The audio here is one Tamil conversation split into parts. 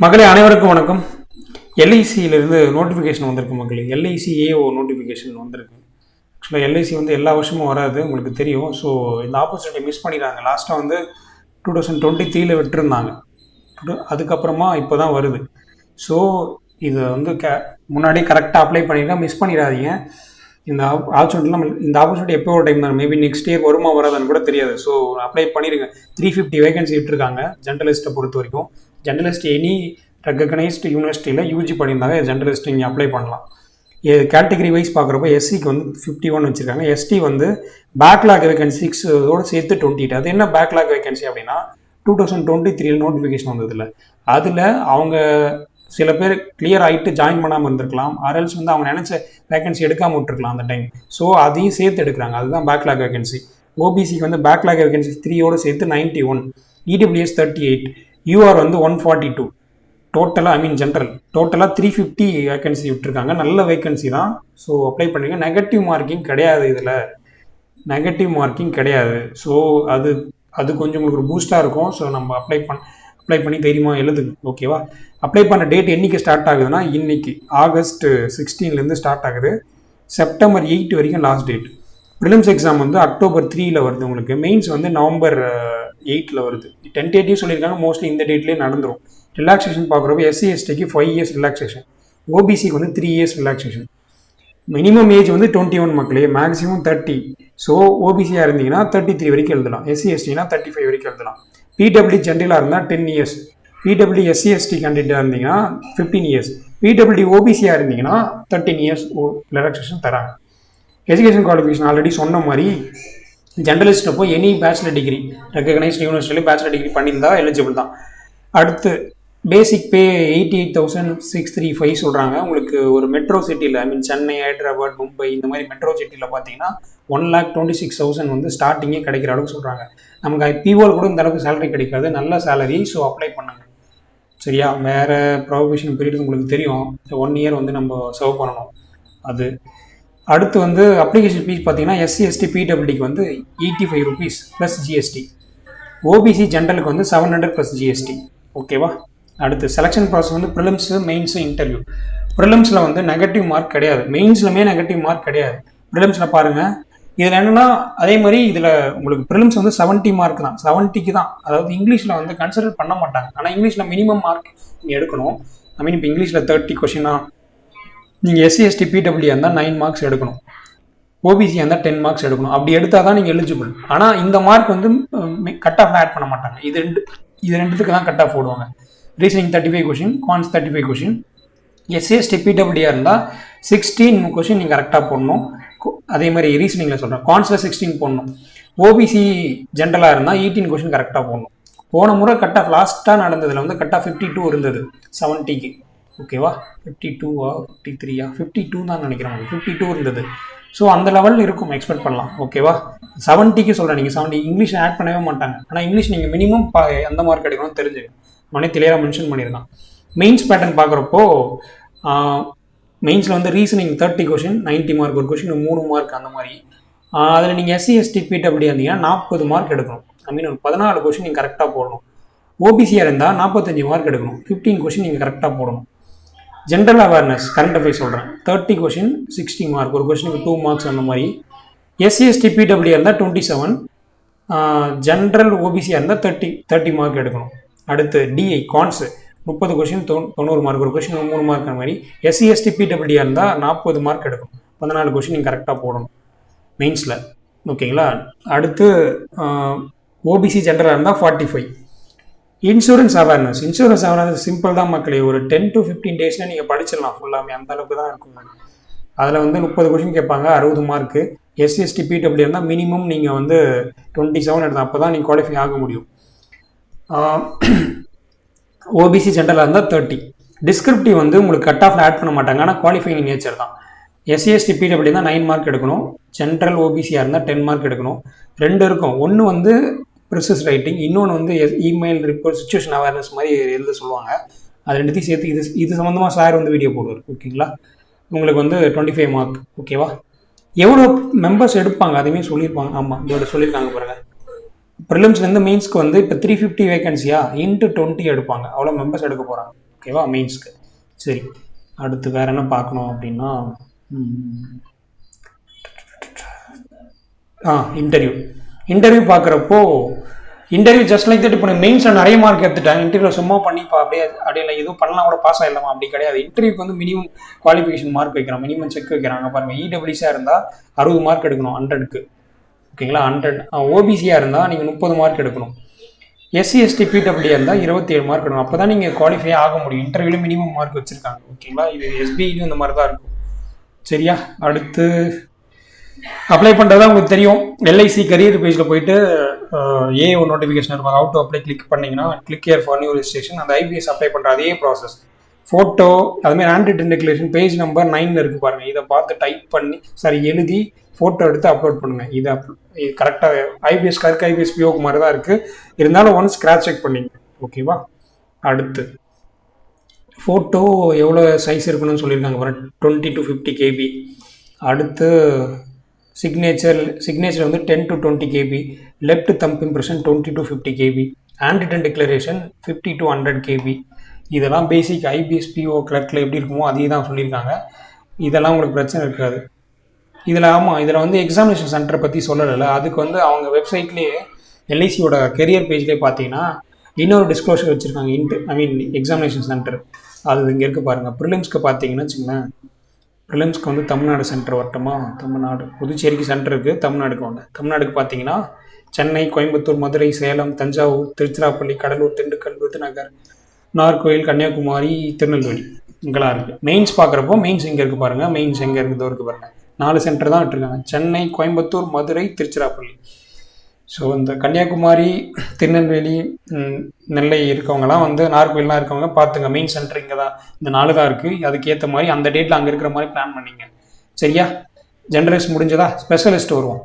மக்களே அனைவருக்கும் வணக்கம். எல்ஐசியிலிருந்து நோட்டிஃபிகேஷன் வந்திருக்கு மக்களே. எல்ஐசி ஏஓ நோட்டிஃபிகேஷன் வந்திருக்கு. ஆக்சுவலாக எல்ஐசி எல்லா வருஷமும் வராது, உங்களுக்கு தெரியும். ஸோ இந்த ஆப்பர்ச்சுனிட்டி மிஸ் பண்ணிடுறாங்க. லாஸ்ட்டாக 2023 விட்டுருந்தாங்க. அதுக்கப்புறமா இப்போ தான் வருது. ஸோ இதை முன்னாடியே கரெக்டாக அப்ளை பண்ணிடுங்க, மிஸ் பண்ணிடாதீங்க. இந்த ஆப்பர்ச்சுனிட்டி எப்போ ஒரு டைம் தான், மேபி நெக்ஸ்ட் இயர் வருமா வராதுன்னு கூட தெரியாது. ஸோ அப்ளை பண்ணிடுங்க. 350 வேகன்சி விட்டுருக்காங்க ஜெர்னலிஸ்ட்டை பொறுத்த வரைக்கும். ஜெர்னலிஸ்ட் எனி ரெக்கக்னைஸ்டு யூனிவர்சிட்டியில் யூஜி பண்ணியிருந்தாங்க, ஜெர்னலிஸ்ட் இங்கே அப்ளை பண்ணலாம். கேட்டகரி வைஸ் பார்க்குறப்ப எஸ்சிக்கு 51 வச்சுருக்காங்க. எஸ்டி பேக்லாக் வேகன்சி 6 சேர்த்து 28. அது என்ன பேக்லாக் வேகன்சி அப்படின்னா 2023 நோட்டிஃபிகேஷன் வந்ததில்ல. அதில் அவங்க சில பேர் கிளியர் ஆகிட்டு ஜாயின் பண்ணாமல் இருந்திருக்கலாம், ஆர்எல்ஸ் அவங்க நினச்ச வேகன்சி எடுக்காமல் விட்டுருக்கலாம் அந்த டைம். ஸோ அதையும் சேர்த்து எடுக்கிறாங்க. அதுதான் பேக்லாக் வேகன்சி. ஓபிசிக்கு பேக்லாக் வேகன்சி 3 சேர்த்து 91, இடபிள்யூஎஸ் 38, யூஆர் 142. டோட்டலாக ஜென்ரல் டோட்டலாக 350 வேகன்சி விட்டுருக்காங்க. நல்ல வேகன்சி தான். ஸோ அப்ளை பண்ணுங்க. நெகட்டிவ் மார்க்கிங் கிடையாது, இதில் நெகட்டிவ் மார்க்கிங் கிடையாது. ஸோ அது கொஞ்சம் உங்களுக்கு ஒரு பூஸ்டாக இருக்கும். ஸோ நம்ம அப்ளை பண்ணி தைரியமாக எழுதுங்க, ஓகேவா? அப்ளை பண்ண டேட் என்றைக்கு ஸ்டார்ட் ஆகுதுன்னா இன்னைக்கு August 16 ஸ்டார்ட் ஆகுது. September 8 வரைக்கும் last date. Prelims exam October 3 வருது உங்களுக்கு. மெயின்ஸ் November 8 வருது. டென்டேட்டிவ் சொல்லியிருக்காங்க, மோஸ்ட்லி இந்த டேட்லேயே நடந்துடும். ரிலாக்ஸேஷன் பார்க்குறப்ப எஸ்சி எஸ்டிக்கு 5 இயர்ஸ் ரிலாக்ஸேஷன், ஓபிசிக்கு 3 இயர்ஸ் ரிலாக்ஸேஷன். மினிமம் ஏஜ் 21 மக்களே, மேக்ஸிமம் 30. ஸோ ஓபிசியாக இருந்தீங்கன்னா 33 வரைக்கும் எழுதலாம், எஸ்சி எஸ்டினா 35 வரைக்கும் எழுதலாம். பிடபிள்யூ ஜென்ரலாக இருந்தால் 10 இயர்ஸ், பிடபிள்யூ எஸ்சி எஸ்டி கேண்டிடேட்டாக இருந்தீங்கன்னா 15 இயர்ஸ், பிடபிள்யூ ஓபிசியாக இருந்தீங்கன்னா 13 இயர்ஸ் ரிலாக்ஸேஷன் தராங்க. எஜுகேஷன் குவாலிஃபிகேஷன் ஆல்ரெடி சொன்ன மாதிரி ஜெர்னலிஸ்ட் அப்போ எனி பேச்சுலர் டிகிரி ரெக்கக்னைஸ்ட் யூனிவர்சிட்டியில் பேச்சுலர் டிகிரி பண்ணியிருந்தா எலிஜிபிள் தான். அடுத்து பேசிக் பே 88,635 சொல்கிறாங்க. உங்களுக்கு ஒரு மெட்ரோ சிட்டியில் சென்னை, ஹைதராபாத், மும்பை இந்த மாதிரி மெட்ரோ சிட்டியில் பார்த்தீங்கன்னா 1,26,000 ஸ்டார்டிங்கே கிடைக்கிற அளவுக்கு சொல்கிறாங்க. நமக்கு பிஓவில் கூட இந்த அளவுக்கு சேலரி கிடைக்காது, நல்ல சேலரி. ஸோ அப்ளை பண்ணுங்க, சரியா? வேறு ப்ரொபேஷன் பீரியட் உங்களுக்கு தெரியும், 1 இயர் நம்ம சர்வ் பண்ணணும். அது அடுத்து அப்ளிகேஷன் ஃபீஸ் பார்த்தீங்கன்னா எஸ்சி எஸ்டி பிடபிள்யூடிக்கு 85 rupees ப்ளஸ் ஜிஎஸ்டி, ஓபிசி ஜென்ரலுக்கு 700 ப்ளஸ் ஜிஎஸ்டி, ஓகேவா? அடுத்து selection process prelims, mains, interview. ப்ரிலிம்ஸில் நெகட்டிவ் மார்க் கிடையாது, மெயின்ஸ்லுமே நெகட்டிவ் மார்க் கிடையாது. ப்ரிலிம்ஸில் பாருங்கள், இதில் என்னென்னா அதே மாதிரி இதில் உங்களுக்கு ப்ரிலிம்ஸ் 70 மார்க் தான், 70க்கு தான். அதாவது இங்கிலீஷில் கன்சிடர் பண்ண மாட்டாங்க. ஆனால் இங்கிலீஷில் மினிமம் மார்க் நீங்கள் எடுக்கணும். இப்போ இங்கிலீஷில் 30 கொஷினா, நீங்கள் எஸ்சி எஸ்டி பிடபிள்யூ இருந்தால் 9 மார்க்ஸ் எடுக்கணும், ஓபிசி இருந்தால் 10 மார்க்ஸ் எடுக்கணும். அப்படி எடுத்தால் தான் நீங்கள் எலிஜிபிள். ஆனால் இந்த மார்க் கட் ஆஃப் ஆட் பண்ண மாட்டாங்க. இது ரெண்டுத்துக்கு தான் கட் ஆஃப் போடுவாங்க. Reasoning 35 question, quants 35 question. SC ST PWD இருந்தால் 16 கொஷின் நீங்கள் கரெக்டாக போடணும். அதே மாதிரி ரீசனிங்கில் சொல்கிறேன், குவான்ஸில் 16 போடணும். ஓபிசி ஜென்ரலாக இருந்தால் 18 கொஷின் கரெக்டாக போடணும். போன முறை கட் ஆஃப் லாஸ்ட்டாக நடந்ததில் கட் ஆஃப் 52 இருந்தது 70க்கு, ஓகேவா? 52வா 53யா 52 தான் நினைக்கிறேன், 52 இருந்தது. ஸோ அந்த லெவலில் இருக்கும், எக்ஸ்பெக்ட் பண்ணலாம், ஓகேவா? 70க்கு சொல்கிறேன். நீங்கள் 70 இங்கிலீஷ் ஆட் பண்ணவே மாட்டாங்க. ஆனால் இங்கிலீஷ் நீங்கள் மினிமம் எந்த மார்க் கிடைக்கணும்னு தெரிஞ்சுக்கணும். அவனே கிளியராக மென்ஷன் பண்ணியிருக்கான். மெயின்ஸ் பேட்டர்ன் பார்க்குறப்போ மெயின்ஸில் ரீசனிங் 30 கொஷின், 90 மார்க் ஒரு கொஷின் 3 மார்க் அந்த மாதிரி. அதில் நீங்கள் எஸ்சி எஸ்டி பிடபிள்யூ இருந்தீங்கன்னா 40 மார்க் எடுக்கணும். ஒரு 14 கொஷின் நீங்கள் கரெக்டாக போடணும். ஓபிசியாக இருந்தால் 45 மார்க் எடுக்கணும், 15 கொஷின் நீங்கள் கரெக்டாக போடணும். ஜென்ரல் அவேர்னஸ் கரண்ட் அஃபேர்ஸ் சொல்கிறேன், 30 கொஷின் 60 மார்க், ஒரு கொஷினுக்கு 2 மார்க்ஸ் அந்த மாதிரி. எஸ்சி எஸ்டி பிடபிள்யூ இருந்தால் 27, ஜென்ரல் ஓபிசியாக இருந்தால் 30 மார்க் எடுக்கணும். அடுத்து டிஐ கான்ஸ் 30 கொஷின் 90 மார்க், ஒரு கொஷின் 3 மார்க் அந்த மாதிரி. எஸ்சி எஸ்டி பிடபிள்யூ இருந்தால் 40 மார்க் எடுக்கணும், 14 கொஷின் நீங்கள் கரெக்டாக போடணும் மெயின்ஸில், ஓகேங்களா? அடுத்து ஓபிசி ஜென்ரலாக இருந்தால் 45. இன்சூரன்ஸ் அவேர்னஸ் சிம்பிள் தான் மக்களே. ஒரு 10 to 15 டேஸில் நீங்கள் படிச்சிடலாம் ஃபுல்லாமே, அந்த அளவுக்கு தான் இருக்கும். அதில் 30 கொஷின் கேட்பாங்க, 60 மார்க்கு. எஸ்சி எஸ்டி பிடபிள்யூ இருந்தால் மினிமம் நீங்கள் 27 எடுத்தால் அப்போ தான் நீங்கள் குவாலிஃபை ஆக முடியும். ஓபிசி ஜென்ரலாக இருந்தால் 30. டிஸ்கிரிப்டிவ் உங்களுக்கு கட் ஆஃப் ஆட் பண்ண மாட்டாங்க, ஆனால் குவாலிஃபைங் நேச்சர் தான். எஸ்சி எஸ்டி பிடபிள்யூ தான் 9 மார்க் எடுக்கணும், ஜென்ரல் ஓபிசியாக இருந்தால் 10 மார்க் எடுக்கணும். 2 இருக்கும், ஒன்று ப்ரிசஸ் ரைட்டிங், இன்னொன்று இமெயில் ரிப்போர்ட் சிச்சுவேஷன் அவேர்னஸ் மாதிரி எழுத சொல்லுவாங்க. அது ரெண்டுத்தையும் சேர்த்து இது சம்மந்தமாக சார் வீடியோ போடுவார், ஓகேங்களா? உங்களுக்கு 25 மார்க், ஓகேவா? எவ்வளோ மெம்பர்ஸ் எடுப்பாங்க அதையுமே சொல்லியிருப்பாங்க. ஆமாம், இதோட சொல்லியிருக்காங்க பாருங்கள். ப்ரிலிம்ஸ்லேருந்து மெயின்ஸ்க்கு இப்போ 350 வேகன்சியா இன்ட்டு 20 எடுப்பாங்க, அவ்வளோ மெம்பர்ஸ் எடுக்க போகிறாங்க. ஓகேவா மெயின்ஸ்க்கு. சரி, அடுத்து வேறு என்ன பார்க்கணும் அப்படின்னா இன்டர்வியூ பார்க்குறப்போ இன்டர்வியூ ஜஸ்ட் லைக் தட். இப்போ மெயின்ஸில் நிறைய மார்க் எடுத்துட்டேன், இன்டர்வியூவில் சும்மா பண்ணிப்பா அப்படியே இல்லை எதுவும் பண்ணலாம் கூட பாஸ் ஆகிடலாமா அப்படி கிடையாது. இன்டர்வியூக்கு வந்து மினிமம் குவாலிஃபிகேஷன் மார்க் வைக்கிறாங்க, மினிமம் செக் வைக்கிறாங்க பாருங்கள். இடபிள்யூஸாக இருந்தால் 60 மார்க் எடுக்கணும் 100க்கு, ஓகேங்களா 100. ஓபிசியாக இருந்தால் நீங்கள் 30 மார்க் எடுக்கணும். எஸ்சி எஸ்டி பிடபிள்யூ இருந்தால் 27 மார்க் எடுக்கணும். அப்போ தான் நீங்கள் குவாலிஃபை ஆக முடியும். இன்டர்வியூவில் மினிமம் மார்க் வச்சுருக்காங்க, ஓகேங்களா. இது எஸ்பிஐலையும் இந்த மாதிரி தான் இருக்கும். சரியா, அடுத்து அப்ளை பண்ணுறதா உங்களுக்கு தெரியும். எல்ஐசி கரியர் பேஜில் போயிட்டு ஏஓ நோட்டிஃபிகேஷன் இருக்கும், ஹவு டு அப்ளை கிளிக் பண்ணிங்கன்னா click here for new registration. அந்த ஐபிஎஸ் அப்ளை பண்ணுற அதே ப்ராசஸ். ஃபோட்டோ அதுமாதிரி hand return declaration page number 9 இருக்குது பாருங்கள். இதை பார்த்து டைப் பண்ணி எழுதி ஃபோட்டோ எடுத்து அப்லோட் பண்ணுங்கள். இது கரெக்டாக ஐபிஎஸ் கருக்கு ஐபிஎஸ் பிஓக்கு மாதிரி தான் இருக்குது, இருந்தாலும் ஒன்ஸ் ஸ்க்ராட்ச் செக் பண்ணிங்க, ஓகேவா. அடுத்து ஃபோட்டோ எவ்வளோ சைஸ் இருக்கணும்னு சொல்லியிருக்காங்க பாருங்கள், 20 to 50 KB. அடுத்து சிக்னேச்சர் வந்து 10 to 20 KB. Left thumb impression 20 to 50 KB. Hand return declaration 50 to 100 KB. இதெல்லாம் பேசிக் ஐபிஎஸ் பிஓ கிளர்க்கில் எப்படி இருக்குமோ அதே தான் சொல்லியிருக்காங்க. இதெல்லாம் உங்களுக்கு பிரச்சனை இருக்காது. இதில் வந்து எக்ஸாமினேஷன் சென்டரை பற்றி சொல்லலை. அதுக்கு வந்து அவங்க வெப்சைட்லேயே எல்ஐசியோட கெரியர் பேஜ்லேயே பார்த்தீங்கன்னா இன்னொரு டிஸ்க்ளோஷர் வச்சுருக்காங்க. எக்ஸாமினேஷன் சென்டர் அது இங்கே இருக்குது பாருங்கள். ப்ரிலிம்ஸ்க்கு பார்த்தீங்கன்னா வச்சுங்களேன், ப்ரிலிம்ஸ்க்கு வந்து தமிழ்நாடு சென்டர் வரட்டுமா, தமிழ்நாடு புதுச்சேரிக்கு சென்டர் இருக்குது, தமிழ்நாடுக்கு பார்த்தீங்கன்னா சென்னை, கோயம்புத்தூர், மதுரை, சேலம், தஞ்சாவூர், திருச்சிராப்பள்ளி, கடலூர், திண்டுக்கல், விருதுநகர், நாகர்கோவில், கன்னியாகுமரி, திருநெல்வேலி இங்கெல்லாம் இருக்குது. மெயின்ஸ் பார்க்குறப்போ மெயின்ஸ் இங்கே இருக்குது பாருங்கள். மெயின்ஸ் எங்கே இருக்குதோ இருக்குது பாருங்கள். 4 சென்டர் தான் விட்டுருக்காங்க, சென்னை, கோயம்புத்தூர், மதுரை, திருச்சிராப்பள்ளி. ஸோ இந்த கன்னியாகுமரி, திருநெல்வேலி, நெல்லை இருக்கவங்கலாம் வந்து நாகர்கோவில்லாம் இருக்கவங்க பார்த்துங்க, மெயின் சென்டர் இங்கே தான், இந்த 4 தான் இருக்குது. அதுக்கேற்ற மாதிரி அந்த டேட்டில் அங்கே இருக்கிற மாதிரி பிளான் பண்ணிங்க. சரியா, ஜென்ரலிஸ்ட் முடிஞ்சதா, ஸ்பெஷலிஸ்ட் வருவோம்.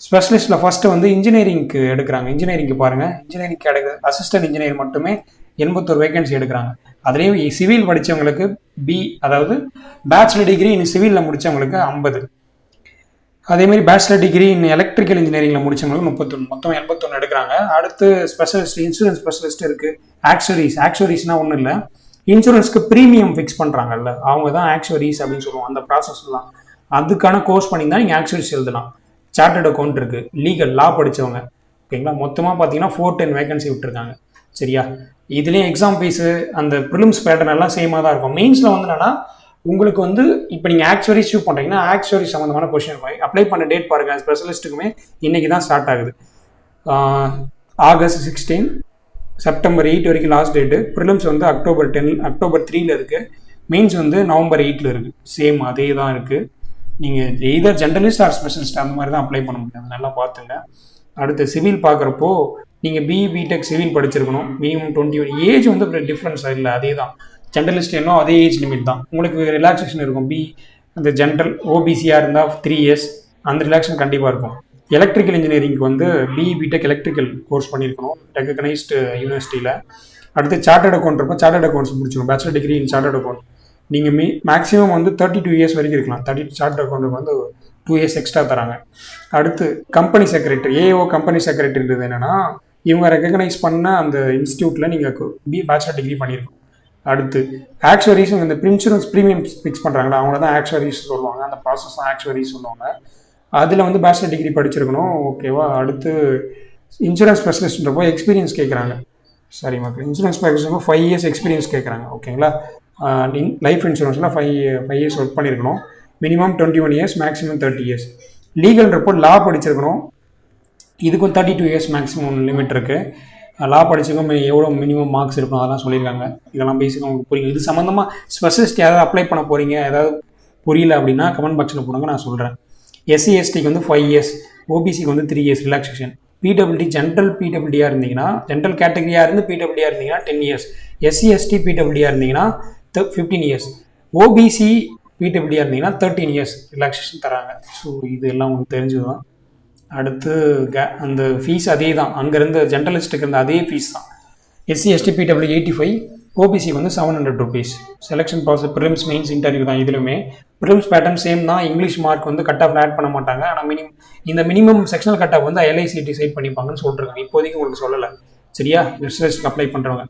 ஸ்பெஷலிஸ்ட்டில் ஃபஸ்ட்டு வந்து இன்ஜினியரிங்க்கு எடுக்கிறாங்க. இன்ஜினியரிங்க்கு பாருங்கள், இன்ஜினியரிங்க்கு அசிஸ்டன்ட் இன்ஜினியர் மட்டுமே 81 வேகன்சி எடுக்கிறாங்க. அதுலேயும் சிவில் படித்தவங்களுக்கு அதாவது பேச்சுலர் டிகிரி இன் சிவிலில் முடித்தவங்களுக்கு 50. அதேமாதிரி பேச்சுலர் டிகிரி இன் எலக்ட்ரிக்கல் இன்ஜினியரிங்கில் முடித்தவங்களுக்கு 31, மொத்தம் 81 எடுக்கிறாங்க. அடுத்து ஸ்பெஷலிஸ்ட், இன்சூரன்ஸ் ஸ்பெஷலிஸ்ட் இருக்குது. ஆக்சுவரிஸ்னால் ஒன்றும் இல்லை, இன்சூரன்ஸ்க்கு ப்ரீமியம் ஃபிக்ஸ் பண்ணுறாங்கல்ல, அவங்க தான் ஆக்சுவரிஸ் அப்படின்னு சொல்லுவோம். அந்த ப்ராசஸ்லாம் அதுக்கான கோர்ஸ் பண்ணி தான் நீங்கள் ஆக்சுவரிஸ் எழுதலாம். சார்ட்டர்ட் அக்கௌண்ட் இருக்குது, லீகல் லா படித்தவங்க, ஓகேங்களா. மொத்தமாக பார்த்தீங்கன்னா 410 வேகன்சி விட்டுருக்காங்க. சரியா, இதுலேயும் எக்ஸாம் ஃபீஸு அந்த ப்ரிலிம்ஸ் பேட்டர்ன் எல்லாம் சேமாக தான் இருக்கும். மெயின்ஸில் வந்து என்னன்னா உங்களுக்கு வந்து இப்போ நீங்கள் ஆக்சுவரிஸ் சூஸ் பண்ணுறீங்கன்னா ஆக்சுவரிஸ் சம்மந்தமான கொஸ்டின் இருக்கும். அப்ளை பண்ண டேட் பாருங்கள், ஸ்பெஷலிஸ்ட்டுக்குமே இன்றைக்கி தான் ஸ்டார்ட் ஆகுது. ஆகஸ்ட் 16, செப்டம்பர் 8 வரைக்கும் லாஸ்ட் டேட்டு. ப்ரிலிம்ஸ் வந்து அக்டோபர் 3 இருக்குது. மெயின்ஸ் வந்து நவம்பர் 8 இருக்குது. சேம் அதே தான் இருக்குது. நீங்கள் எய்தர் ஜென்ரலிஸ்ட் ஆர் ஸ்பெஷலிஸ்ட் அந்த மாதிரி தான் அப்ளை பண்ண முடியும், நல்லா பார்த்துங்க. அடுத்து சிவில் பார்க்குறப்போ நீங்கள் பிடெக் சிவில் படிச்சிருக்கணும், மினிமம் 21. ஏஜ் வந்து டிஃப்ரென்ஸாக இல்லை, அதே தான். ஜென்ரலிஸ்ட் என்ன அதே ஏஜ் லிமிட் தான். உங்களுக்கு ரிலாக்ஸேஷன் இருக்கும். அந்த ஜென்ரல் ஓபிசியாக இருந்தால் 3 இயர்ஸ் அந்த ரிலாக்ஸேஷன் கண்டிப்பாக இருக்கும். எலக்ட்ரிக்கல் இன்ஜினியரிங்க்கு வந்து பிடெக் எலக்ட்ரிக்கல் கோர்ஸ் பண்ணியிருக்கணும் ரெகக்னைஸ்டு யூனிவர்சிட்டியில். அடுத்து சார்ட்டர்ட் அக்கௌண்ட் இருக்கும், சார்ட்டர்ட் அக்கௌண்ட்ஸ் முடிச்சிடும், bachelor degree in chartered account. நீங்கள் மேக்ஸிமம் வந்து 32 இயர்ஸ் வரைக்கும் இருக்கலாம். சார்ட்டர்ட் அக்கௌண்ட்டுக்கு வந்து 2 இயர்ஸ் எக்ஸ்ட்ரா தராங்க. அடுத்து கம்பெனி செக்ரட்டரி, ஏஓ கம்பெனி செக்ரட்டரின்றது என்னென்னா இவங்க ரெகக்னைஸ் பண்ண அந்த இன்ஸ்டியூட்டில் நீங்கள் பேச்சுலர் டிகிரி பண்ணியிருக்கோம். அடுத்து ஆக்சுவரிஸ், இந்த இன்சூரன்ஸ் ப்ரீமியம் ஃபிக்ஸ் பண்ணுறாங்களா அவங்கள தான் ஆக்சுவரிஸ் சொல்லுவாங்க, அந்த ப்ராசஸ் தான் ஆக்சுவரிஸ் சொல்லுவாங்க. அதில் வந்து பேச்சுலர் டிகிரி படிச்சிருக்கணும், ஓகேவா. அடுத்து இன்சூரன்ஸ் ஸ்பெஷலிஸ்ட்ன்றப்போ எக்ஸ்பீரியன்ஸ் கேட்குறாங்க. சரி மக்கள், இன்சூரன்ஸ் ஸ்பெஷலிஸ்ட் 5 இயர்ஸ் எக்ஸ்பீரியன்ஸ் கேட்குறாங்க, ஓகேங்களா. லைஃப் இன்சூரன்ஸில் 5 இயர்ஸ் ஒர்க் பண்ணியிருக்கணும், மினிமம் 21 இயர்ஸ், மேக்ஸிமம் 30 இயர்ஸ். லீகல்ன்றப்போ லா படிச்சிருக்கணும், இதுக்கும் 32 இயர்ஸ் மேக்ஸிமம் லிமிட் இருக்குது. லா படிச்சுக்கும் எவ்வளோ மினிமம் மார்க்ஸ் இருக்கும் அதெல்லாம் சொல்லியிருக்காங்க. இதெல்லாம் பேசிக்காக உங்களுக்கு புரியும். இது சம்மந்தமாக ஸ்பெஷலிஸ்ட் யாராவது அப்ளை பண்ண போகிறீங்க, ஏதாவது புரியல அப்படின்னா கமெண்ட் பாக்ஸில் போடுங்க, நான் சொல்கிறேன். எஸ்சி எஸ்டிக்கு வந்து 5 இயர்ஸ், ஓபிசிக்கு வந்து 3 இயர்ஸ் ரிலாக்ஸேஷன். பிடபிள்யூடி ஜென்ரல் பிடபிள்யூடியாக இருந்தீங்கன்னா, ஜென்ரல் கேட்டகரியாக இருந்து பிடபிள்யூடியாக இருந்தீங்கன்னா 10 இயர்ஸ். எஸ்சி எஸ்டி பிடபிள்யூடியாக இருந்தீங்கன்னா 15 இயர்ஸ். ஓபிசி பிடபிள்யூடியாக இருந்தீங்கன்னா 13 இயர்ஸ் ரிலாக்ஸேஷன் தராங்க. ஸோ இது எல்லாம் உங்களுக்கு தெரிஞ்சது தான். அடுத்து அந்த ஃபீஸ் அதே தான், அங்கேருந்து ஜென்ரலிஸ்ட்டுக்கு இருந்த அதே ஃபீஸ் தான். எஸ்சி எஸ்டி பிடபிள்யூ 85, ஓபிசிக்கு வந்து 700 rupees. Selection process prelims mains interview தான். இதுலையுமே ப்ரிலிம்ஸ் பேட்டர்ன் சேம் தான். இங்கிலீஷ் மார்க் வந்து கட் ஆஃப் ஆட் பண்ண மாட்டாங்க. ஆனால் இந்த மினிமம் செக்ஷனல் கட் ஆஃப் வந்து எல்ஐசி டிசைட் பண்ணிப்பாங்கன்னு சொல்லிருக்காங்க. இப்போதைக்கு உங்களுக்கு சொல்லலை, சரியா. ஸ்பெஷலிஸ்ட்டுக்கு அப்ளை பண்ணுறவங்க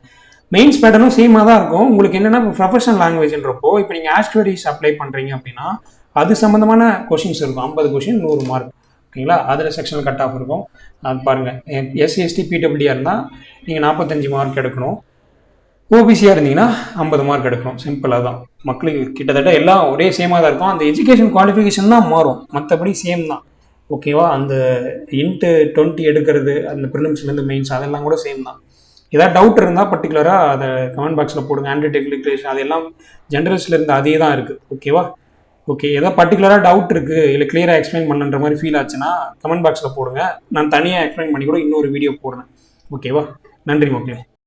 மெயின்ஸ் பேட்டர்னும் சேமாக தான் இருக்கும். உங்களுக்கு என்னென்னா இப்போ ப்ரொஃபஷனல் லாங்குவேஜ்ன்றப்போ இப்போ நீங்கள் ஆஸ்ட்வரிஸ் அப்ளை பண்ணுறீங்க அப்படின்னா அது சம்மந்தமான கொஷின்ஸ் இருக்கும். 50 கொஷின் 100 மார்க். ஓகேங்களா? அதில் செக்ஷனல் கட் ஆஃப் இருக்கும். அது பாருங்கள், எஸ்சி பிடபிள்யூஆர் இருந்தால் நீங்கள் 45 மார்க் எடுக்கணும். ஓபிசியாக இருந்தீங்கன்னா 50 மார்க் எடுக்கணும். சிம்பிளாக தான். மக்களுக்கு கிட்டத்தட்ட எல்லாம் ஒரே சேமாக தான் இருக்கும். அந்த எஜுகேஷன் குவாலிஃபிகேஷன் தான் மாறும், மற்றபடி சேம் தான். ஓகேவா? அந்த இன்ட்டு 20 எடுக்கிறது, அந்த ப்ரிலிம்ஸ்லேருந்து மெயின்ஸ் அதெல்லாம் கூட சேம் தான். ஏதாவது டவுட் இருந்தால் பர்டிகுலராக அதை கமெண்ட் பாக்ஸில் போடுங்க. ஆண்ட்ராய்ட் டெக்னிக்கேஷன் அதெல்லாம் ஜென்ரல்ஸில் இருந்து அதே தான் இருக்குது. ஓகேவா? ஓகே, ஏதாவது பர்டிகுலராக டவுட் இருக்குது இல்லை கிளியராக எக்ஸ்பிளைன் பண்ணுன்ற மாதிரி ஃபீல் ஆச்சுன்னா கமெண்ட் பாக்ஸில் போடுங்க. நான் தனியாக எக்ஸ்பிளைன் பண்ணி கூட இன்னொரு வீடியோ போடுறேன். ஓகேவா? நன்றி மக்களே.